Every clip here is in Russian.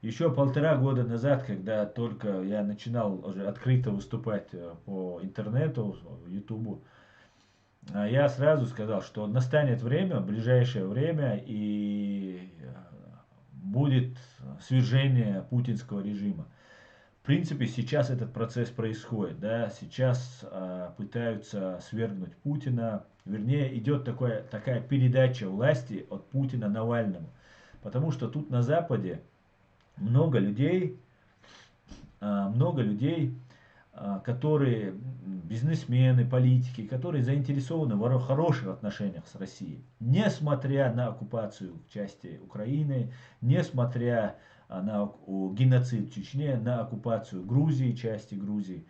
Еще 1,5 года назад, когда только я начинал уже открыто выступать по интернету, Ютубу, я сразу сказал, что настанет время, ближайшее время, и будет свержение путинского режима. В принципе, сейчас этот процесс происходит, да, сейчас пытаются свергнуть Путина, вернее, идет такая передача власти от Путина Навальному, потому что тут на Западе много людей, много людей, которые бизнесмены, политики, которые заинтересованы в хороших отношениях с Россией, несмотря на оккупацию части Украины, несмотря на геноцид в Чечне, на оккупацию Грузии, части Грузии.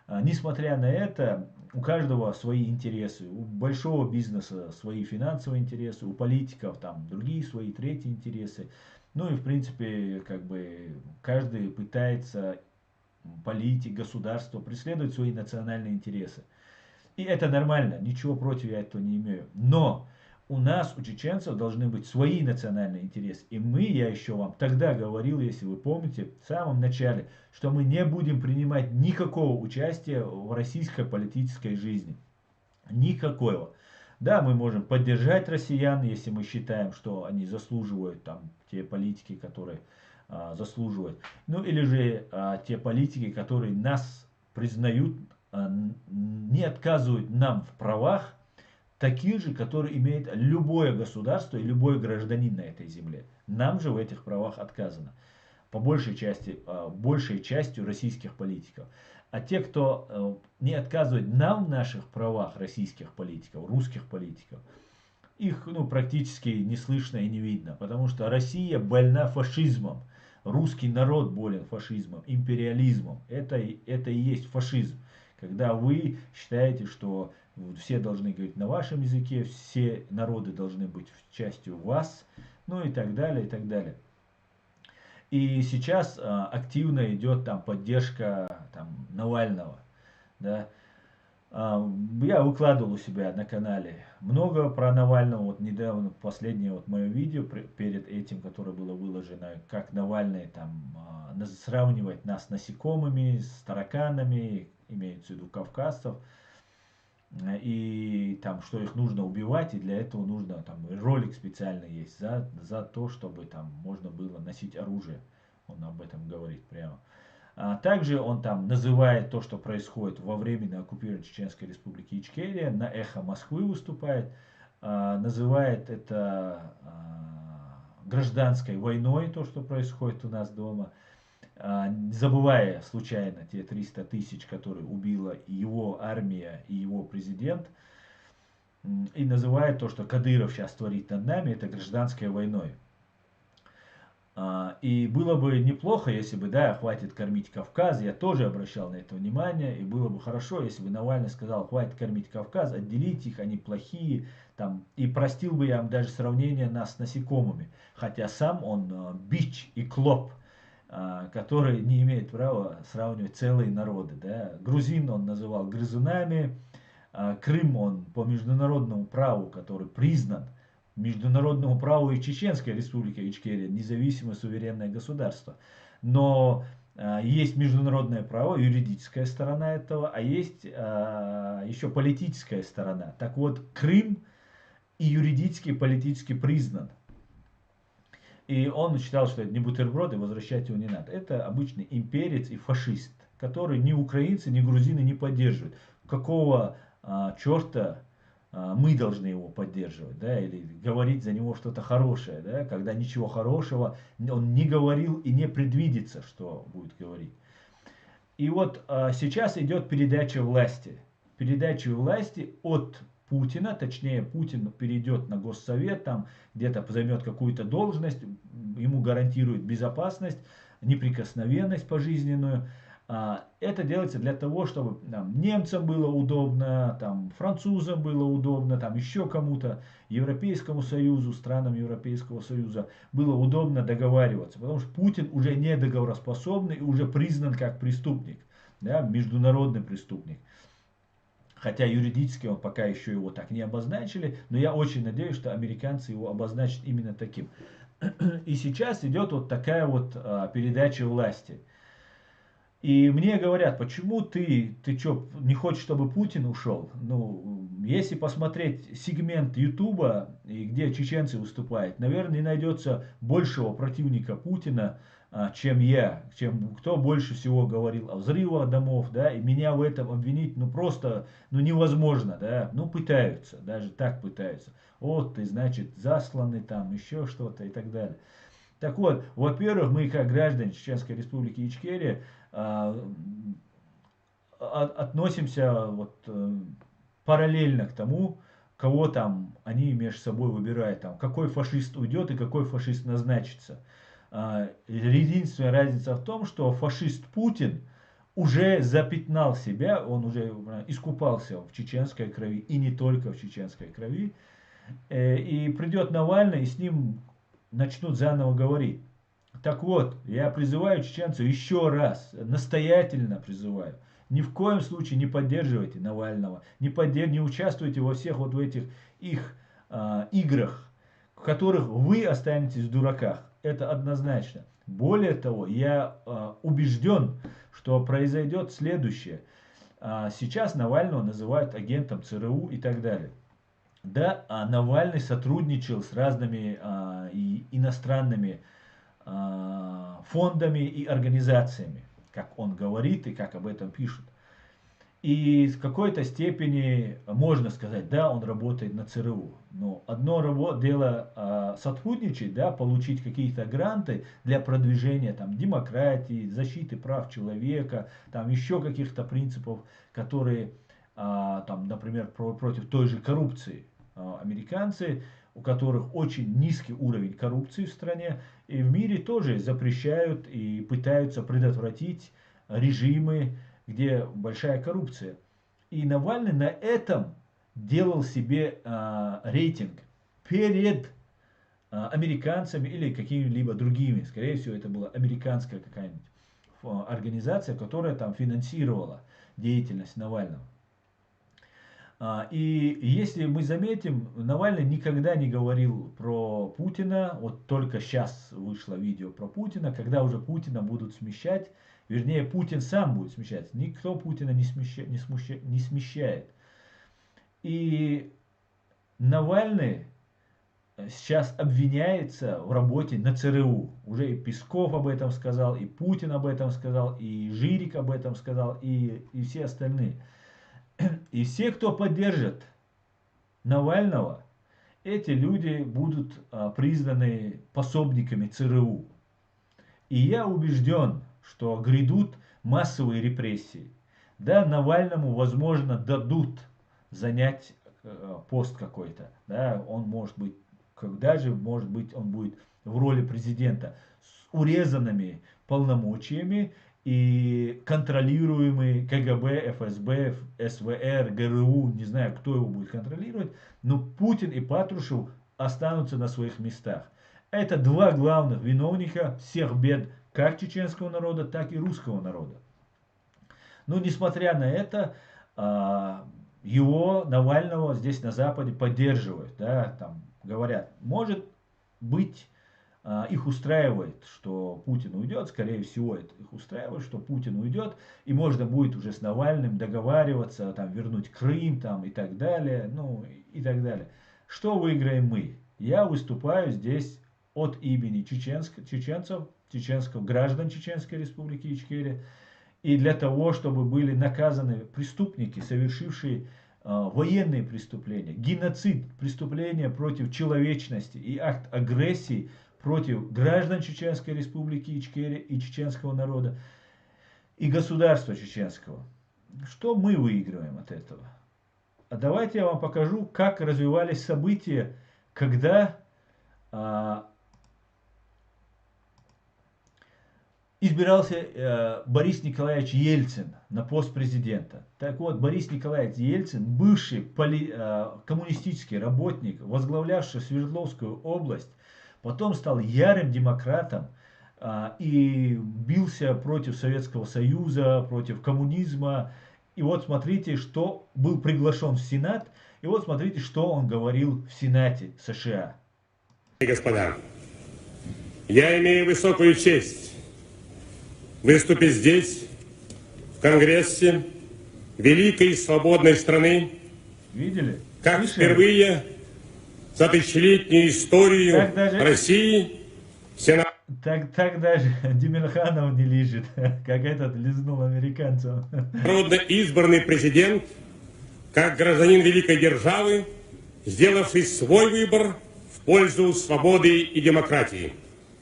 Несмотря на это, у каждого свои интересы, у большого бизнеса свои финансовые интересы, у политиков там другие свои, третьи интересы. Ну и в принципе, как бы каждый пытается, политик, государство, преследовать свои национальные интересы. И это нормально, ничего против я этого не имею. Но у нас, у чеченцев, должны быть свои национальные интересы. И мы, я еще вам тогда говорил, если вы помните, в самом начале, что мы не будем принимать никакого участия в российской политической жизни. Никакого. Да, мы можем поддержать россиян, если мы считаем, что они заслуживают, там, те политики, которые заслуживают. Ну или же те политики, которые нас признают, не отказывают нам в правах, таких же, которые имеет любое государство и любой гражданин на этой земле. Нам же в этих правах отказано. По большей части, большей частью российских политиков. А те, кто не отказывает нам в наших правах, российских политиков, русских политиков, их практически не слышно и не видно. Потому что Россия больна фашизмом. Русский народ болен фашизмом, империализмом. Это и есть фашизм. Когда вы считаете, что все должны говорить на вашем языке, все народы должны быть частью вас, ну и так далее, и так далее. И сейчас активно идет там поддержка там, Навального. Да. Я выкладывал у себя на канале много про Навального. Вот недавно, последнее вот мое видео перед этим, которое было выложено, как Навальный там сравнивает нас с насекомыми, с тараканами, имеется в виду кавказцев. И там, что их нужно убивать, и для этого нужно, там, ролик специальный есть, за то, чтобы там можно было носить оружие. Он об этом говорит прямо. Также он там называет то, что происходит во временно оккупированной Чеченской Республике Ичкерия, на «Эхо Москвы» выступает, называет это гражданской войной, то, что происходит у нас дома, забывая случайно те 300 тысяч, которые убила его армия и его президент, и называет то, что Кадыров сейчас творит над нами, это гражданской войной. И было бы неплохо, если бы, да, хватит кормить Кавказ, я тоже обращал на это внимание, и было бы хорошо, если бы Навальный сказал, хватит кормить Кавказ, отделите их, они плохие, там, и простил бы я вам даже сравнение нас с насекомыми, хотя сам он бич и клоп, который не имеет права сравнивать целые народы. Да. Грузин он называл грызунами, Крым он по международному праву, который признан, международному праву и Чеченская республика Ичкерия, независимое суверенное государство. Но есть международное право, юридическая сторона этого, а есть еще политическая сторона. Так вот, Крым и юридически, и политически признан. И он считал, что это не бутерброд, и возвращать его не надо. Это обычный имперец и фашист, который ни украинцы, ни грузины не поддерживают. Какого черта мы должны его поддерживать, да, или говорить за него что-то хорошее, да, когда ничего хорошего он не говорил и не предвидится, что будет говорить. И вот сейчас идет передача власти. Передача власти от Путина, точнее Путин перейдет на Госсовет, там где-то займет какую-то должность, ему гарантирует безопасность, неприкосновенность пожизненную. Это делается для того, чтобы там, немцам было удобно, там, французам было удобно, там, еще кому-то, Европейскому Союзу, странам Европейского Союза было удобно договариваться. Потому что Путин уже не договороспособный и уже признан как преступник, да, международный преступник. Хотя юридически он пока еще его так не обозначили, но я очень надеюсь, что американцы его обозначат именно таким. И сейчас идет вот такая вот передача власти. И мне говорят, почему ты что, не хочешь, чтобы Путин ушел? Ну, если посмотреть сегмент Ютуба, и где чеченцы выступают, наверное, не найдется большего противника Путина, чем я, чем кто больше всего говорил о взрывах домов, да, и меня в этом обвинить, ну, просто, ну, невозможно, да, ну, пытаются, даже так пытаются. Вот ты, значит, засланный там, еще что-то и так далее. Так вот, во-первых, мы как граждане Чеченской Республики Ичкерия а, относимся вот, параллельно к тому, кого там они между собой выбирают, там, какой фашист уйдет и какой фашист назначится. Единственная разница в том, что фашист Путин уже запятнал себя, он уже искупался в чеченской крови и не только в чеченской крови. И придет Навальный, и с ним начнут заново говорить. Так вот, я призываю чеченцев еще раз, настоятельно призываю, ни в коем случае не поддерживайте Навального, не участвуйте во всех вот в этих их играх, в которых вы останетесь в дураках. Это однозначно. Более того, я убежден, что произойдет следующее. Сейчас Навального называют агентом ЦРУ и так далее. Да, Навальный сотрудничал с разными иностранными фондами и организациями, как он говорит и как об этом пишут. И в какой-то степени можно сказать, да, он работает на ЦРУ. Но одно дело сотрудничать, да, получить какие-то гранты для продвижения там, демократии, защиты прав человека, там еще каких-то принципов, которые, там, например, против той же коррупции. Американцы, у которых очень низкий уровень коррупции в стране, и в мире тоже запрещают и пытаются предотвратить режимы, где большая коррупция. И Навальный на этом делал себе рейтинг перед американцами или какими-либо другими. Скорее всего, это была американская какая-нибудь организация, которая там финансировала деятельность Навального. И если мы заметим, Навальный никогда не говорил про Путина, вот только сейчас вышло видео про Путина, когда уже Путина будут смещать, вернее Путин сам будет смещать, никто Путина не смещает. И Навальный сейчас обвиняется в работе на ЦРУ. Уже и Песков об этом сказал, и Путин об этом сказал, и Жирик об этом сказал, и все остальные. И все, кто поддержит Навального, эти люди будут признаны пособниками ЦРУ. И я убежден, что грядут массовые репрессии. Да, Навальному, возможно, дадут занять пост какой-то. Да, он может быть, когда же, может быть, он будет в роли президента с урезанными полномочиями и контролируемый КГБ, ФСБ, СВР, ГРУ, не знаю, кто его будет контролировать, но Путин и Патрушев останутся на своих местах. Это два главных виновника всех бед как чеченского народа, так и русского народа. Но несмотря на это, его, Навального, здесь на Западе поддерживают. Да, там говорят, может быть, их устраивает, что Путин уйдет, скорее всего, это их устраивает, что Путин уйдет, и можно будет уже с Навальным договариваться, там, вернуть Крым там, и так далее, ну, и так далее. Что выиграем мы? Я выступаю здесь от имени чеченцев, граждан Чеченской Республики Ичкерия, и для того, чтобы были наказаны преступники, совершившие военные преступления, геноцид, преступления против человечности и акт агрессии против граждан Чеченской Республики Ичкерия и чеченского народа и государства чеченского. Что мы выигрываем от этого? А давайте я вам покажу, как развивались события, когда избирался Борис Николаевич Ельцин на пост президента. Так вот, Борис Николаевич Ельцин, бывший коммунистический работник, возглавлявший Свердловскую область, потом стал ярым демократом и бился против Советского Союза, против коммунизма. И вот смотрите, что был приглашен в Сенат, и вот смотрите, что он говорил в Сенате США. Господа, Я имею высокую честь выступить здесь, в Конгрессе великой и свободной страны, Видели? как Слышали? впервые за тысячелетнюю историю Так даже- России Сенат Так даже Демирханов не лежит, как этот лизнул американцев. народно избранный президент, как гражданин великой державы, сделавший свой выбор в пользу свободы и демократии.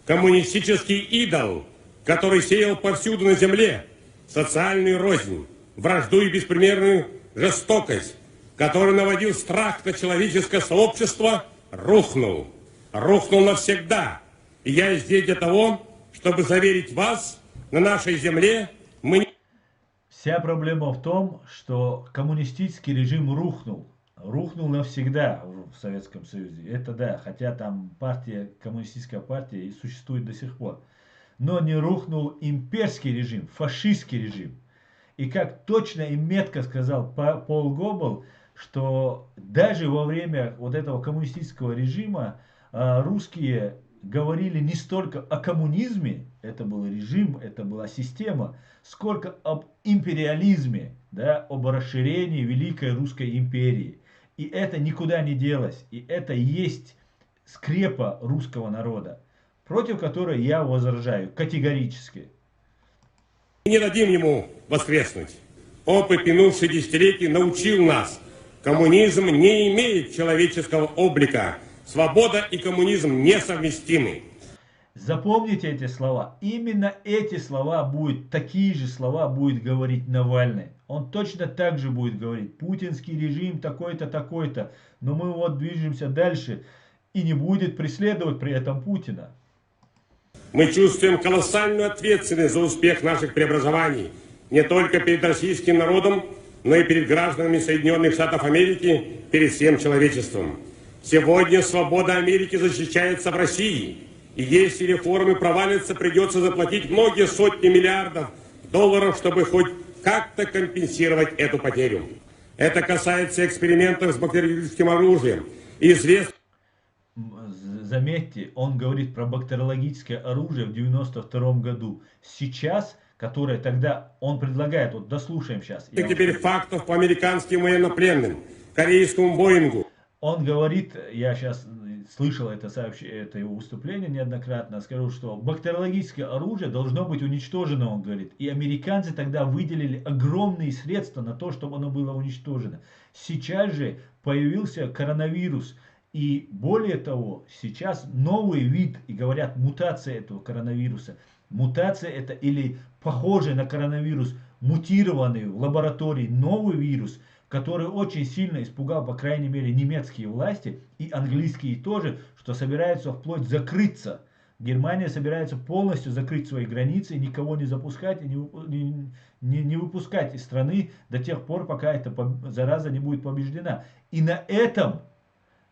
Коммунистический идол, который сеял повсюду на земле социальную рознь, вражду и беспримерную жестокость, который наводил страх на человеческое сообщество, рухнул. Рухнул навсегда. И я здесь для того, чтобы заверить вас, на нашей земле мы не... Вся проблема в том, что коммунистический режим рухнул. Рухнул навсегда в Советском Союзе. Это да, хотя там партия, коммунистическая партия и существует до сих пор. Но не рухнул имперский режим, фашистский режим. И как точно и метко сказал Пол Гоббл, что даже во время вот этого коммунистического режима русские говорили не столько о коммунизме, это был режим, это была система, сколько об империализме, да, об расширении Великой Русской империи. И это никуда не делось. И это есть скрепа русского народа, против которой я возражаю категорически. Не дадим ему воскреснуть. Опыт минувших десятилетий научил нас, коммунизм не имеет человеческого облика. Свобода и коммунизм несовместимы. Запомните эти слова. Именно эти слова будут, такие же слова будет говорить Навальный. Он точно так же будет говорить: путинский режим такой-то, такой-то. Но мы вот движемся дальше и не будет преследовать при этом Путина. Мы чувствуем колоссальную ответственность за успех наших преобразований. Не только перед российским народом, но и перед гражданами Соединенных Штатов Америки, перед всем человечеством. Сегодня свобода Америки защищается в России. И если реформы провалятся, придется заплатить многие сотни миллиардов долларов, чтобы хоть как-то компенсировать эту потерю. Это касается экспериментов с бактериологическим оружием. Известно... Заметьте, он говорит про бактериологическое оружие в 1992 году. Сейчас, которое тогда он предлагает, вот дослушаем сейчас. Теперь фактов по американским военнопленным, корейскому Боингу. Он говорит, я сейчас слышал это его выступление неоднократно, скажу, что бактериологическое оружие должно быть уничтожено, он говорит. И американцы тогда выделили огромные средства на то, чтобы оно было уничтожено. Сейчас же появился коронавирус. И более того, сейчас новый вид, и говорят, мутация этого коронавируса. Мутация это или похожий на коронавирус, мутированный в лаборатории новый вирус, который очень сильно испугал, по крайней мере, немецкие власти и английские тоже, что собираются вплоть закрыться. Германия собирается полностью закрыть свои границы, никого не запускать и не выпускать из страны до тех пор, пока эта зараза не будет побеждена. И на этом,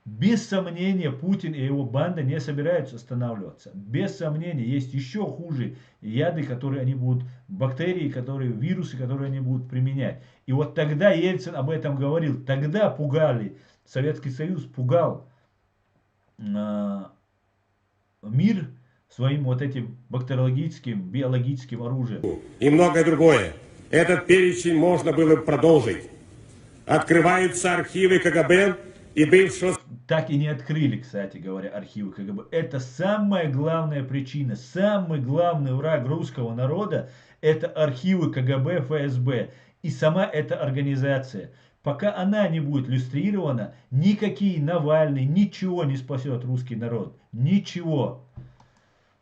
без сомнения, Путин и его банда не собираются останавливаться. Без сомнения, есть еще хуже яды, которые они будут, бактерии, вирусы, которые они будут применять. И вот тогда Ельцин об этом говорил. Тогда пугали, Советский Союз пугал мир своим вот этим бактериологическим, биологическим оружием. И многое другое. Этот перечень можно было бы продолжить. Открываются архивы КГБ и бывшего... Так и не открыли, кстати говоря, архивы КГБ. Это самая главная причина, самый главный враг русского народа — это архивы КГБ, ФСБ и сама эта организация. Пока она не будет люстрирована, никакие Навальный, ничего не спасет русский народ. Ничего.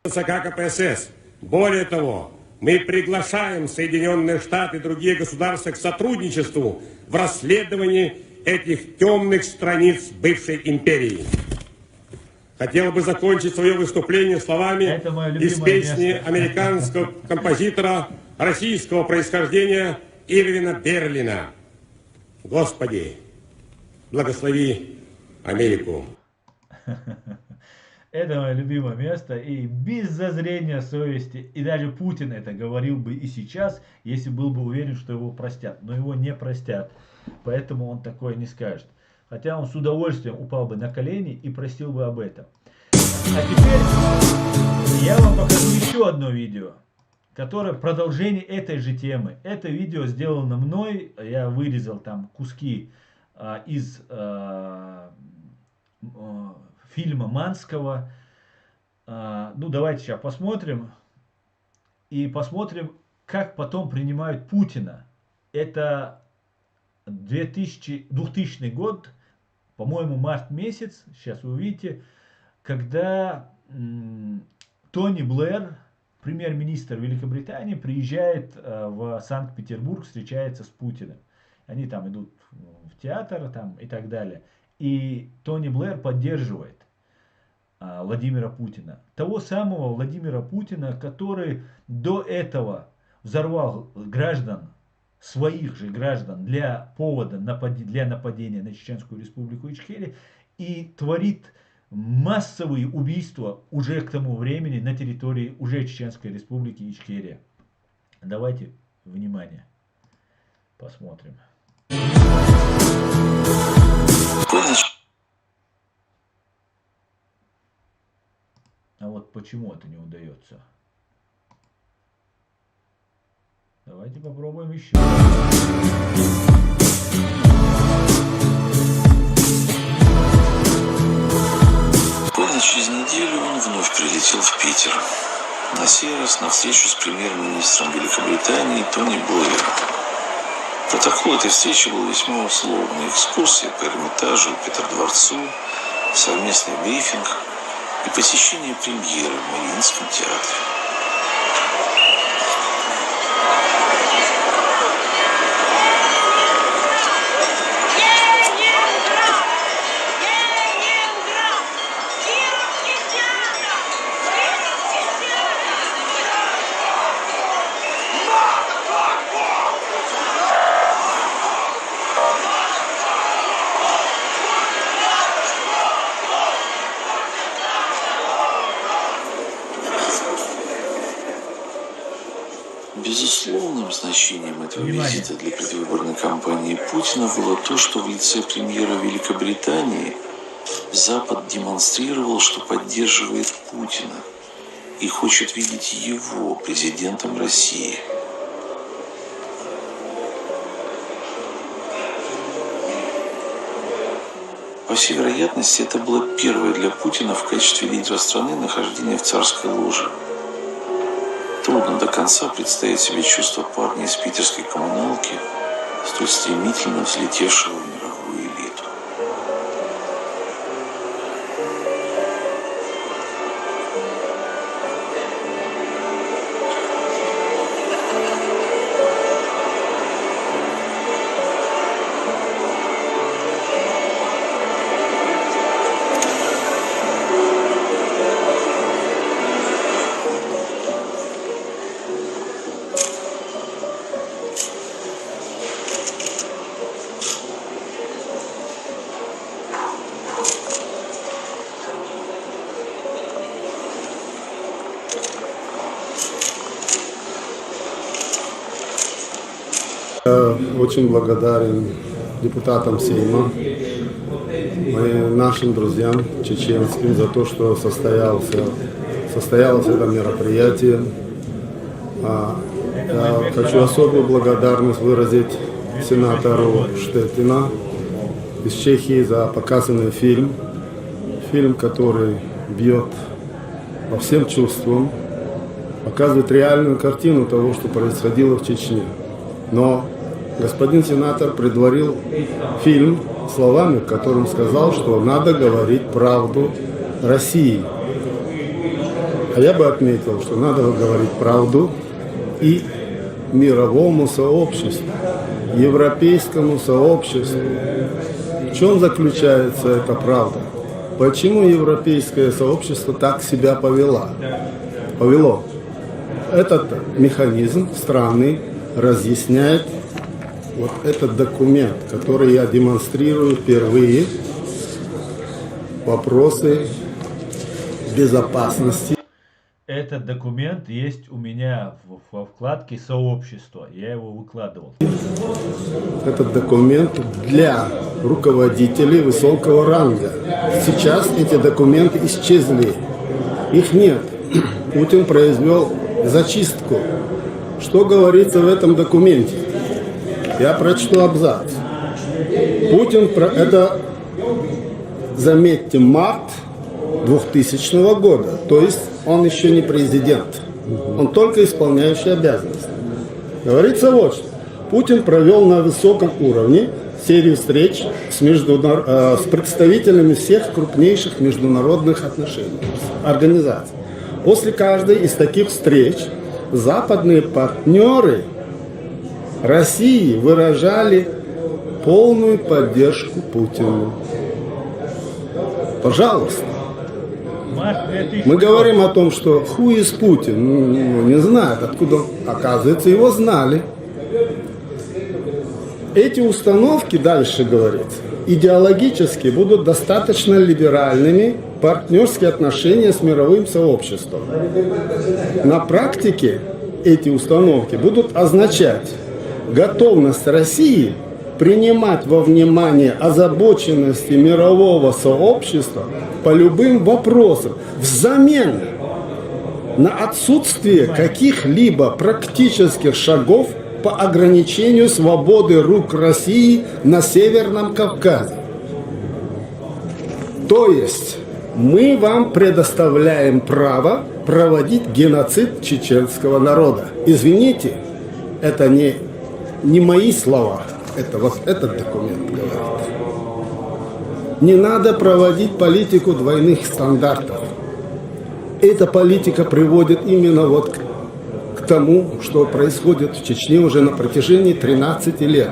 КПСС. Более того, мы приглашаем Соединенные Штаты и другие государства к сотрудничеству в расследовании этих темных страниц бывшей империи. Хотел бы закончить свое выступление словами из песни американского композитора российского происхождения Ирвина Берлина. Господи, благослови Америку. Это мое любимое место, и без зазрения совести, и даже Путин это говорил бы и сейчас, если был бы уверен, что его простят. Но его не простят, поэтому он такое не скажет. Хотя он с удовольствием упал бы на колени и простил бы об этом. А теперь Я вам покажу еще одно видео, которое продолжение этой же темы. Это видео сделано мной, я вырезал там куски из фильма Манского. Ну, давайте сейчас посмотрим. И посмотрим, как потом принимают Путина. Это 2000 год, по-моему, март месяц, сейчас вы увидите, когда Тони Блэр, премьер-министр Великобритании, приезжает в Санкт-Петербург, встречается с Путиным. Они там идут в театр там, и так далее. И Тони Блэр поддерживает Владимира Путина. Того самого Владимира Путина, который до этого взорвал граждан, своих же граждан, для повода для нападения на Чеченскую Республику Ичкерия и творит массовые убийства уже к тому времени на территории уже Чеченской Республики Ичкерия. Давайте, внимание, посмотрим. А вот почему это не удается? Давайте попробуем еще. Буквально через неделю он вновь прилетел в Питер. На сей раз на встречу с премьер-министром Великобритании Тони Блэром. Протокол этой встречи был весьма условный. Экскурсия по Эрмитажу и Петродворцу, совместный брифинг и посещение премьеры в Мариинском театре. Безусловным значением этого визита для предвыборной кампании Путина было то, что в лице премьера Великобритании Запад демонстрировал, что поддерживает Путина и хочет видеть его президентом России. По всей вероятности, это было первое для Путина в качестве лидера страны нахождение в царской ложе. Трудно до конца представить себе чувство парня из питерской коммуналки, столь стремительно взлетевшего в мировую элиту. Я очень благодарен депутатам Сейма, нашим друзьям чеченским за то, что состоялось это мероприятие. Я хочу особую благодарность выразить сенатору Штетина из Чехии за показанный фильм. Фильм, который бьет по всем чувствам, показывает реальную картину того, что происходило в Чечне. Но господин сенатор предварил фильм словами, в котором сказал, что надо говорить правду России. А я бы отметил, что надо говорить правду и мировому сообществу, европейскому сообществу. В чем заключается эта правда? Почему европейское сообщество так себя повело? Этот механизм странный разъясняет вот этот документ, который я демонстрирую впервые, вопросы безопасности. Этот документ есть у меня во вкладке «Сообщество». Я его выкладывал. Этот документ для руководителей высокого ранга. Сейчас эти документы исчезли. Их нет. Путин произвел зачистку. Что говорится в этом документе? Я прочту абзац. Путин, это, заметьте, март 2000 года, то есть он еще не президент, он только исполняющий обязанности. Говорится вот что. Путин провел на высоком уровне серию встреч с представителями всех крупнейших международных организаций. После каждой из таких встреч западные партнеры России выражали полную поддержку Путину. Пожалуйста. Мы говорим о том, что who is Путин, не знают, откуда, оказывается, его знали. Эти установки, дальше говорится, идеологически будут достаточно либеральными, партнерские отношения с мировым сообществом. На практике эти установки будут означать готовность России принимать во внимание озабоченности мирового сообщества по любым вопросам взамен на отсутствие каких-либо практических шагов по ограничению свободы рук России на Северном Кавказе. То есть мы вам предоставляем право проводить геноцид чеченского народа. Извините, это не мои слова. Это вот этот документ говорит. Не надо проводить политику двойных стандартов. Эта политика приводит именно вот к тому, что происходит в Чечне уже на протяжении 13 лет.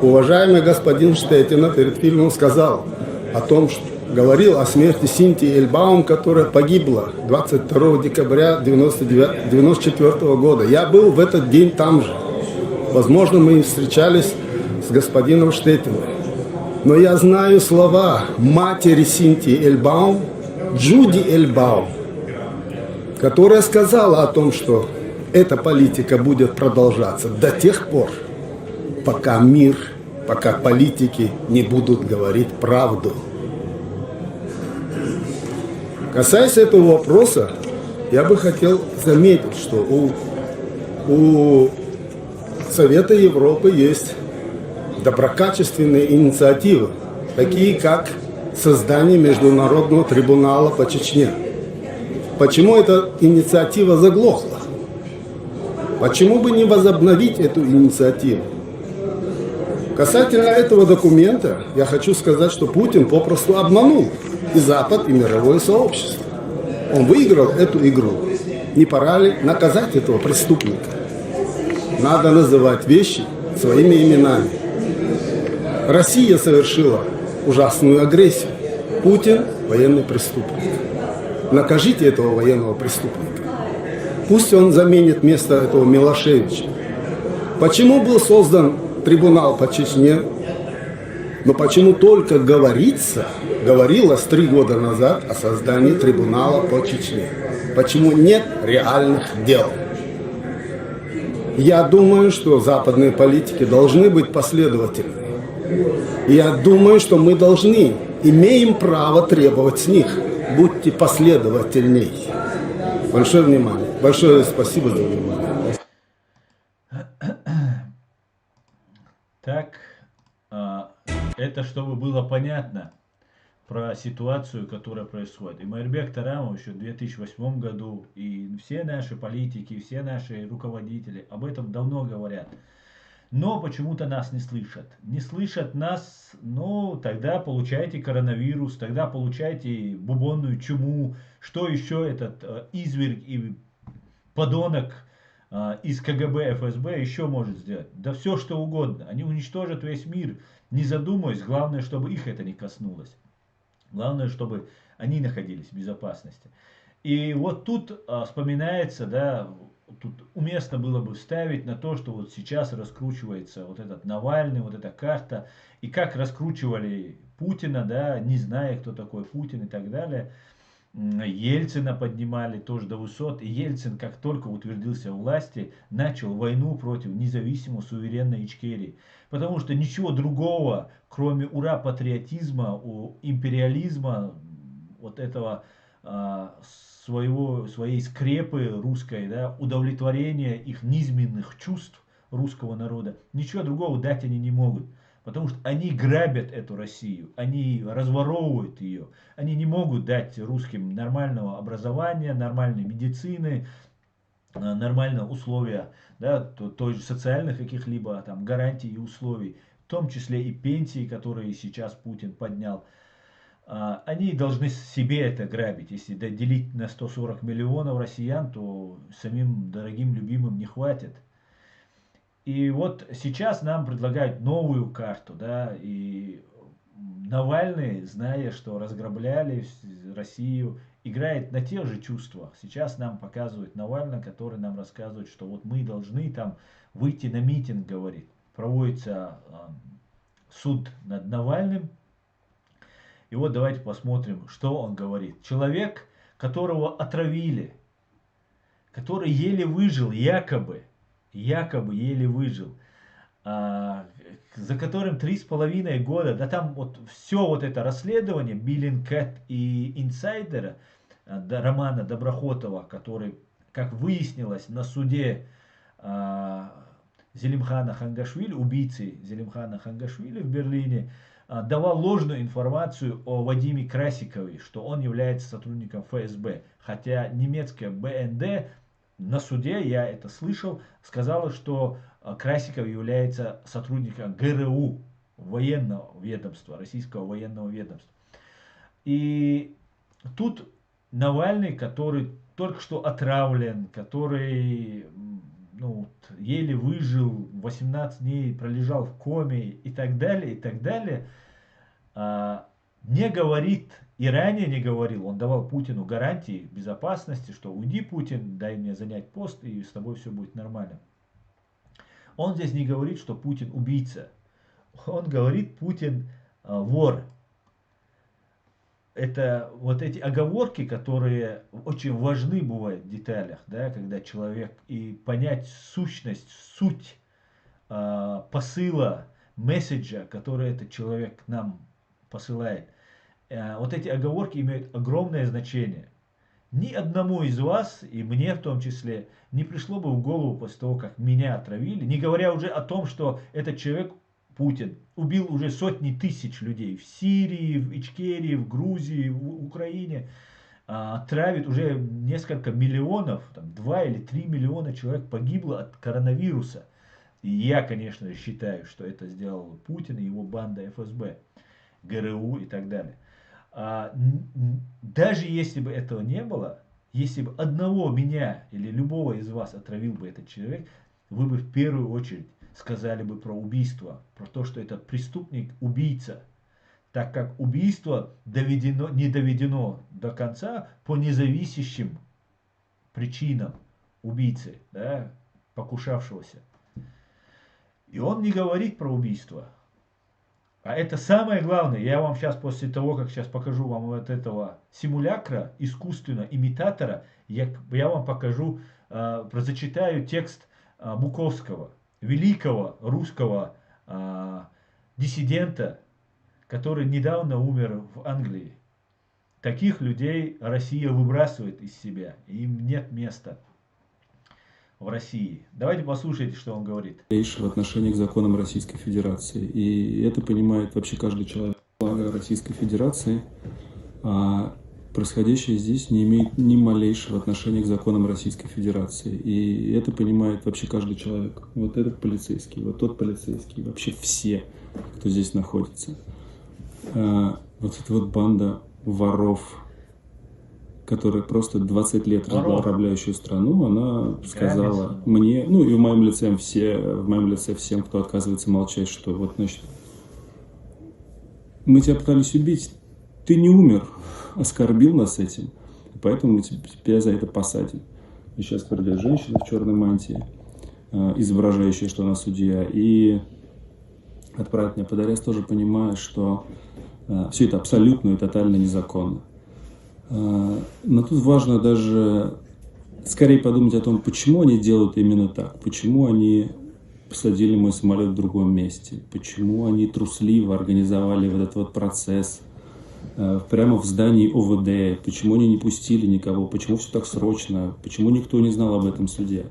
Уважаемый господин Штетина перед фильмом сказал о том, что говорил о смерти Синтии Эльбаум, которая погибла 22 декабря 1994 года. Я был в этот день там же. Возможно, мы встречались с господином Штетиным. Но я знаю слова матери Синтии Эльбаум, Джуди Эльбаум, которая сказала о том, что эта политика будет продолжаться до тех пор, пока пока политики не будут говорить правду. Касаясь этого вопроса, я бы хотел заметить, что у Совета Европы есть доброкачественные инициативы, такие как создание Международного трибунала по Чечне. Почему эта инициатива заглохла? Почему бы не возобновить эту инициативу? Касательно этого документа, я хочу сказать, что Путин попросту обманул и Запад, и мировое сообщество. Он выиграл эту игру. Не пора ли наказать этого преступника? Надо называть вещи своими именами. Россия совершила ужасную агрессию. Путин – военный преступник. Накажите этого военного преступника. Пусть он заменит место этого Милошевича. Почему был создан трибунал по Чечне? Но почему только говорилось 3 года назад о создании трибунала по Чечне? Почему нет реальных дел? Я думаю, что западные политики должны быть последовательны. Я думаю, что мы имеем право требовать с них. Будьте последовательней. Большое внимание. Большое спасибо за внимание. Так, это чтобы было понятно про ситуацию, которая происходит. И Майырбек Тарамов еще в 2008 году, и все наши политики, все наши руководители об этом давно говорят. Но почему-то нас не слышат. Не слышат нас, ну, тогда получайте коронавирус, тогда получайте бубонную чуму. Что еще этот изверг и подонок из КГБ, ФСБ еще может сделать? Да все что угодно. Они уничтожат весь мир, не задумываясь. Главное, чтобы их это не коснулось. Главное, чтобы они находились в безопасности. И вот тут вспоминается, да, тут уместно было бы вставить на то, что вот сейчас раскручивается вот этот Навальный, вот эта карта, и как раскручивали Путина, да, не зная, кто такой Путин и так далее. Ельцина поднимали тоже до высот, и Ельцин, как только утвердился в власти, начал войну против независимой суверенной Ичкерии. Потому что ничего другого, кроме ура-патриотизма, империализма, вот этого своей скрепы русской, да, удовлетворения их низменных чувств русского народа. Ничего другого дать они не могут. Потому что они грабят эту Россию, они разворовывают ее. Они не могут дать русским нормального образования, нормальной медицины, нормальные условия, да, той же социальных каких-либо там гарантий и условий, в том числе и пенсии, которые сейчас Путин поднял. Они должны себе это грабить. Если делить на 140 миллионов россиян, то самим дорогим, любимым не хватит. И вот сейчас нам предлагают новую карту, да, и Навальный, зная, что разграбляли Россию, играет на тех же чувствах. Сейчас нам показывает Навальный, который нам рассказывает, что вот мы должны там выйти на митинг, говорит. Проводится суд над Навальным. И вот давайте посмотрим, что он говорит. Человек, которого отравили, который еле выжил, якобы еле выжил, за которым 3,5 года, да там вот все вот это расследование Bellingcat и Инсайдера, Романа Доброхотова, который, как выяснилось на суде Зелимхана Хангашвили, убийцы Зелимхана Хангашвили в Берлине, давал ложную информацию о Вадиме Красикове, что он является сотрудником ФСБ. Хотя немецкая БНД на суде, я это слышал, сказала, что Красиков является сотрудником ГРУ, военного ведомства, российского военного ведомства. И тут Навальный, который только что отравлен, который еле выжил, 18 дней пролежал в коме и так далее, не говорит, и ранее не говорил, он давал Путину гарантии безопасности, что уйди, Путин, дай мне занять пост, и с тобой все будет нормально. Он здесь не говорит, что Путин убийца. Он говорит, Путин вор. Это вот эти оговорки, которые очень важны бывают в деталях, да, когда человек, и понять сущность, суть посыла, месседжа, который этот человек нам посылает. Вот эти оговорки имеют огромное значение. Ни одному из вас, и мне в том числе, не пришло бы в голову после того, как меня отравили, не говоря уже о том, что этот человек, Путин, убил уже сотни тысяч людей в Сирии, в Ичкерии, в Грузии, в Украине, травит уже несколько миллионов, там, 2 или 3 миллиона человек погибло от коронавируса. И я, конечно, считаю, что это сделал Путин и его банда ФСБ, ГРУ и так далее. Даже если бы этого не было, если бы одного меня или любого из вас отравил бы этот человек, вы бы в первую очередь сказали бы про убийство, про то, что этот преступник убийца, так как убийство не доведено до конца по независящим причинам убийцы, да, покушавшегося. И он не говорит про убийство. А это самое главное. Я вам сейчас, после того, как сейчас покажу вам вот этого симулякра, искусственного имитатора, я вам покажу, зачитаю текст Буковского, великого русского диссидента, который недавно умер в Англии. Таких людей Россия выбрасывает из себя. Им нет места в России. Давайте послушайте, что он говорит. В отношении к законам Российской Федерации. И это понимает вообще каждый человек Российской Федерации. А происходящее здесь не имеет ни малейшего отношения к законам Российской Федерации. И это понимает вообще каждый человек. Вот этот полицейский, вот тот полицейский, вообще все, кто здесь находится. Вот эта вот банда воров, которая просто 20 лет развела управляющую страну, она сказала мне, и в моем лице всем, кто отказывается молчать, что вот, значит, мы тебя пытались убить, ты не умер, оскорбил нас этим, поэтому мы тебя за это посадим. И сейчас придет женщина в черной мантии, изображающая, что она судья, и отправит меня под арест, тоже понимая, что все это абсолютно и тотально незаконно. Но тут важно даже скорее подумать о том, почему они делают именно так, почему они посадили мой самолет в другом месте, почему они трусливо организовали вот этот вот процесс, прямо в здании ОВД, почему они не пустили никого, почему все так срочно, почему никто не знал об этом суде.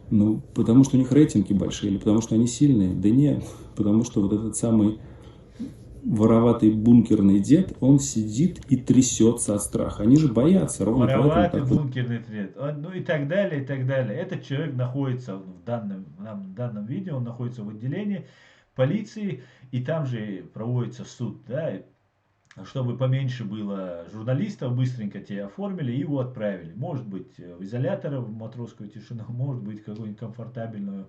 Ну, потому что у них рейтинги большие, или потому что они сильные? Да нет, потому что вот этот самый вороватый бункерный дед, он сидит и трясется от страха. Они же боятся, ровно поэтому Вороватый так вот. бункерный тред. Ну и так далее, и так далее. Этот человек находится в данном видео, он находится в отделении полиции, и там же проводится суд, да, чтобы поменьше было журналистов, быстренько те оформили и его отправили. Может быть в изолятор, в матросскую тишину, может быть в какую-нибудь комфортабельную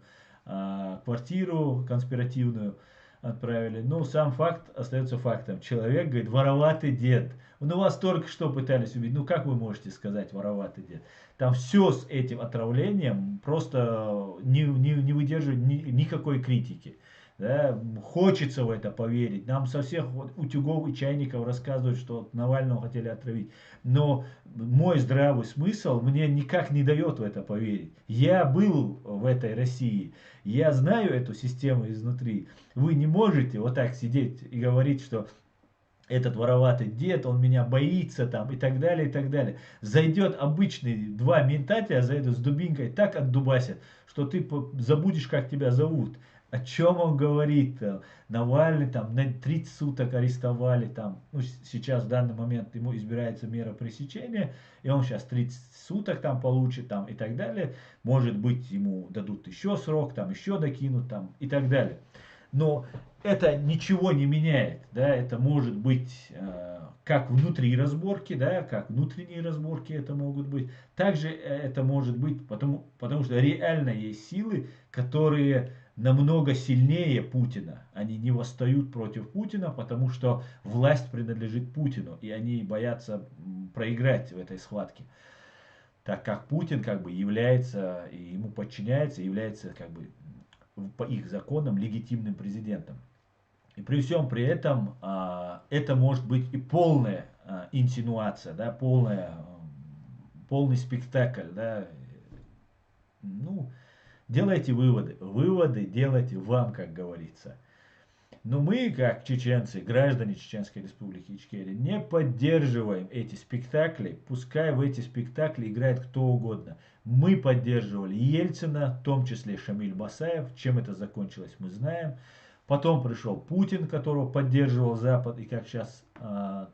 квартиру конспиративную отправили. Но сам факт остается фактом. Человек говорит, вороватый дед. Ну вас только что пытались убить. Ну как вы можете сказать вороватый дед? Там все с этим отравлением просто не выдерживает никакой критики. Да, хочется в это поверить. Нам со всех утюгов и чайников рассказывают, что Навального хотели отравить. Но мой здравый смысл мне никак не дает в это поверить. Я был в этой России. Я знаю эту систему изнутри. Вы не можете вот так сидеть и говорить, что этот вороватый дед, он меня боится там и так далее, и так далее. Зайдет обычный, два мента тебя зайдут с дубинкой, так отдубасят, что ты забудешь, как тебя зовут. О чем он говорит? Навальный там на 30 суток арестовали. Там, ну, сейчас в данный момент ему избирается мера пресечения. И он сейчас 30 суток там получит там, и так далее. Может быть ему дадут еще срок, там еще докинут там, и так далее. Но это ничего не меняет. Да? Это может быть как внутри разборки, да, как внутренние разборки это могут быть. Также это может быть, потому что реально есть силы, которые намного сильнее Путина. Они не восстают против Путина, потому что власть принадлежит Путину, и они боятся проиграть в этой схватке. Так как Путин как бы является, и ему подчиняется, является как бы по их законам легитимным президентом. И при всем при этом это может быть и полная инсинуация, да, полный спектакль. Да. Ну, делайте выводы. Выводы делайте вам, как говорится. Но мы, как чеченцы, граждане Чеченской Республики Ичкерия, не поддерживаем эти спектакли. Пускай в эти спектакли играет кто угодно. Мы поддерживали Ельцина, в том числе Шамиль Басаев. Чем это закончилось, мы знаем. Потом пришел Путин, которого поддерживал Запад. И как сейчас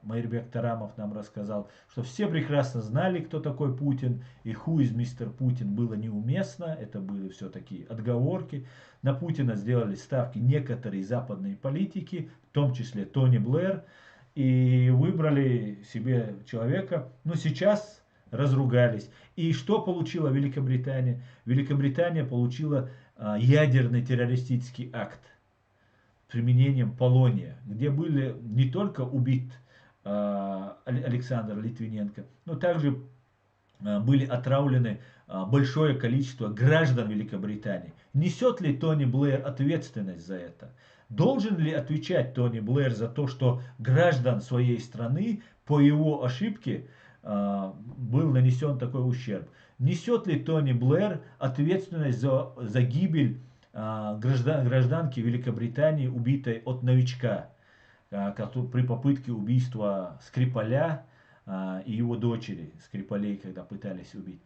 Майырбек Тарамов нам рассказал, что все прекрасно знали, кто такой Путин. И who is мистер Путин было неуместно. Это были все-таки отговорки. На Путина сделали ставки некоторые западные политики, в том числе Тони Блэр. И выбрали себе человека. Но сейчас разругались. И что получила Великобритания? Великобритания получила ядерный террористический акт применением полония, где были не только убит Александр Литвиненко, но также были отравлены большое количество граждан Великобритании. Несет ли Тони Блэр ответственность за это? Должен ли отвечать Тони Блэр за то, что граждан своей страны по его ошибке был нанесен такой ущерб? Несет ли Тони Блэр ответственность за гибель гражданки Великобритании, убитой от новичка, при попытке убийства Скрипаля и его дочери, Скрипалей, когда пытались убить?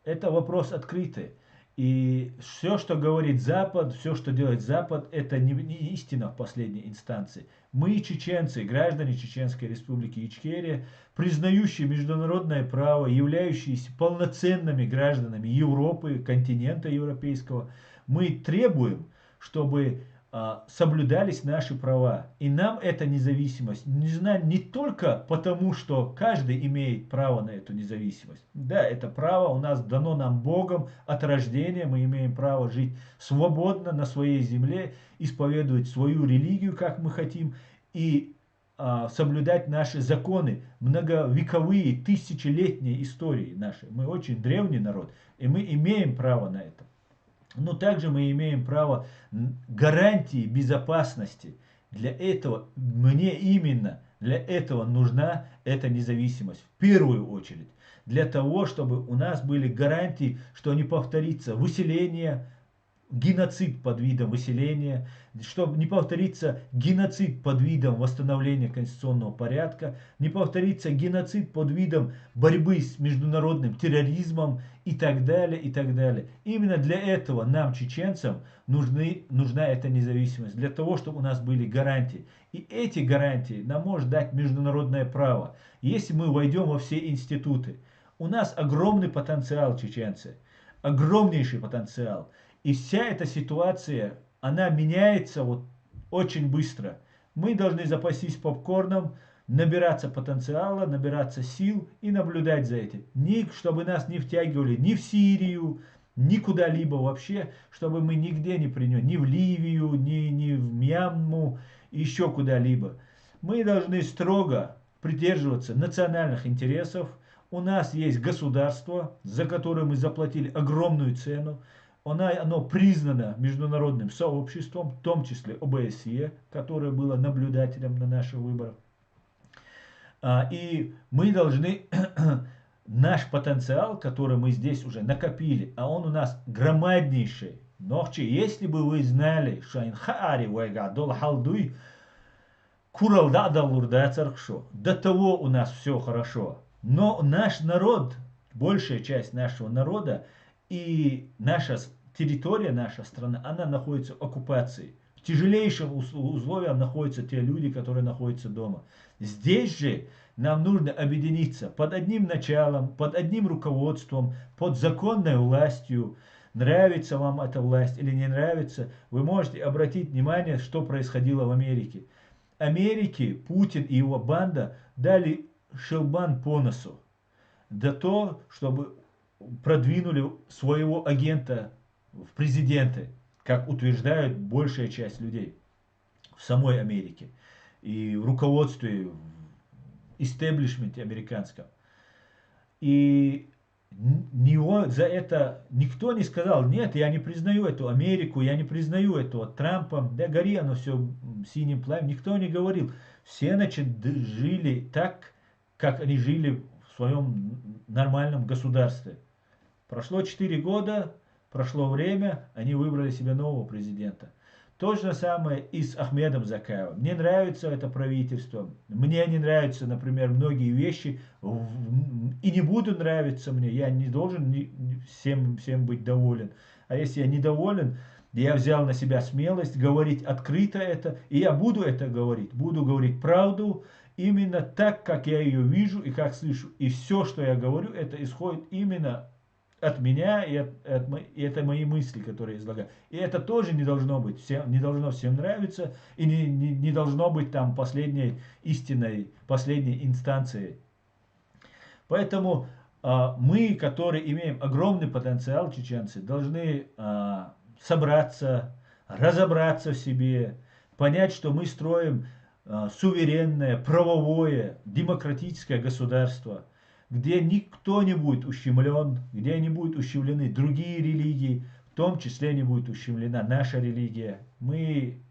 Это вопрос открытый. И все, что говорит Запад, все, что делает Запад, это не истина в последней инстанции. Мы, чеченцы, граждане Чеченской Республики Ичкерия, признающие международное право, являющиеся полноценными гражданами Европы, континента европейского, мы требуем, чтобы соблюдались наши права. И нам эта независимость нужна не только потому, что каждый имеет право на эту независимость. Да, это право у нас дано нам Богом от рождения. Мы имеем право жить свободно на своей земле, исповедовать свою религию, как мы хотим, и соблюдать наши законы, многовековые, тысячелетние истории наши. Мы очень древний народ, и мы имеем право на это. Но также мы имеем право гарантии безопасности. Для этого, для этого нужна эта независимость. В первую очередь. Для того, чтобы у нас были гарантии, что не повторится выселение геноцид под видом выселения, чтобы не повторится геноцид под видом восстановления конституционного порядка, не повторится геноцид под видом борьбы с международным терроризмом и так далее, и так далее. Именно для этого нам, чеченцам, нужна эта независимость, для того, чтобы у нас были гарантии. И эти гарантии нам может дать международное право, если мы войдем во все институты. У нас огромный потенциал, чеченцы, огромнейший потенциал. И вся эта ситуация, она меняется вот очень быстро. Мы должны запастись попкорном, набираться потенциала, набираться сил и наблюдать за этим. Чтобы нас не втягивали ни в Сирию, ни куда-либо вообще, чтобы мы нигде не приняли, ни в Ливию, ни в Мьянму, еще куда-либо. Мы должны строго придерживаться национальных интересов. У нас есть государство, за которое мы заплатили огромную цену. Оно признано международным сообществом, в том числе ОБСЕ, которое было наблюдателем на наших выборах. И мы должны наш потенциал, который мы здесь уже накопили, а он у нас громаднейший. Но если бы вы знали, что до того у нас все хорошо. Но наш народ, большая часть нашего народа и наша территория, наша страна, она находится в оккупации. В тяжелейших условиях находятся те люди, которые находятся дома. Здесь же нам нужно объединиться под одним началом, под одним руководством, под законной властью. Нравится вам эта власть или не нравится, вы можете обратить внимание, что происходило в Америке. Америке Путин и его банда дали шелбан по носу. Да то, чтобы продвинули своего агента в президенты, как утверждают большая часть людей в самой Америке и в руководстве, в истеблишменте американском. И за это никто не сказал: нет, я не признаю эту Америку, я не признаю этого Трампа, да гори оно все синим пламенем. Никто не говорил. Все, значит, жили так, как они жили в своем нормальном государстве. Прошло 4 года, прошло время, они выбрали себе нового президента. То же самое и с Ахмедом Закаевым. Мне нравится это правительство, мне не нравятся, например, многие вещи, и не будут нравиться мне, я не должен всем быть доволен. А если я недоволен, я взял на себя смелость говорить открыто это, и я буду это говорить, буду говорить правду, именно так, как я ее вижу и как слышу. И все, что я говорю, это исходит именно от меня, и это мои мысли, которые я излагаю. И это тоже не должно быть, не должно всем нравиться, и не должно быть там последней истиной, последней инстанцией. Поэтому мы, которые имеем огромный потенциал, чеченцы, должны собраться, разобраться в себе, понять, что мы строим суверенное, правовое, демократическое государство, где никто не будет ущемлен, где не будут ущемлены другие религии, в том числе не будет ущемлена наша религия. Мы,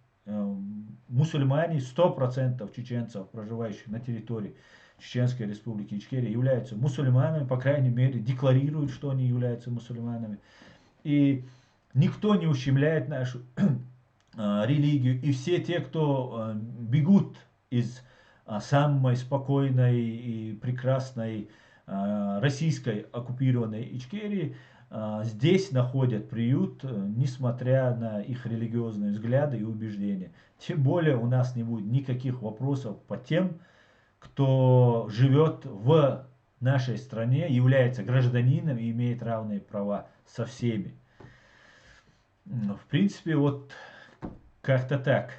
мусульмане, 100% чеченцев, проживающих на территории Чеченской Республики Ичкерия, являются мусульманами, по крайней мере, декларируют, что они являются мусульманами. И никто не ущемляет нашу религию. И все те, кто бегут из самой спокойной и прекрасной российской оккупированной Ичкерии, здесь находят приют, несмотря на их религиозные взгляды и убеждения. Тем более у нас не будет никаких вопросов по тем, кто живет в нашей стране, является гражданином и имеет равные права со всеми. В принципе, вот как-то так.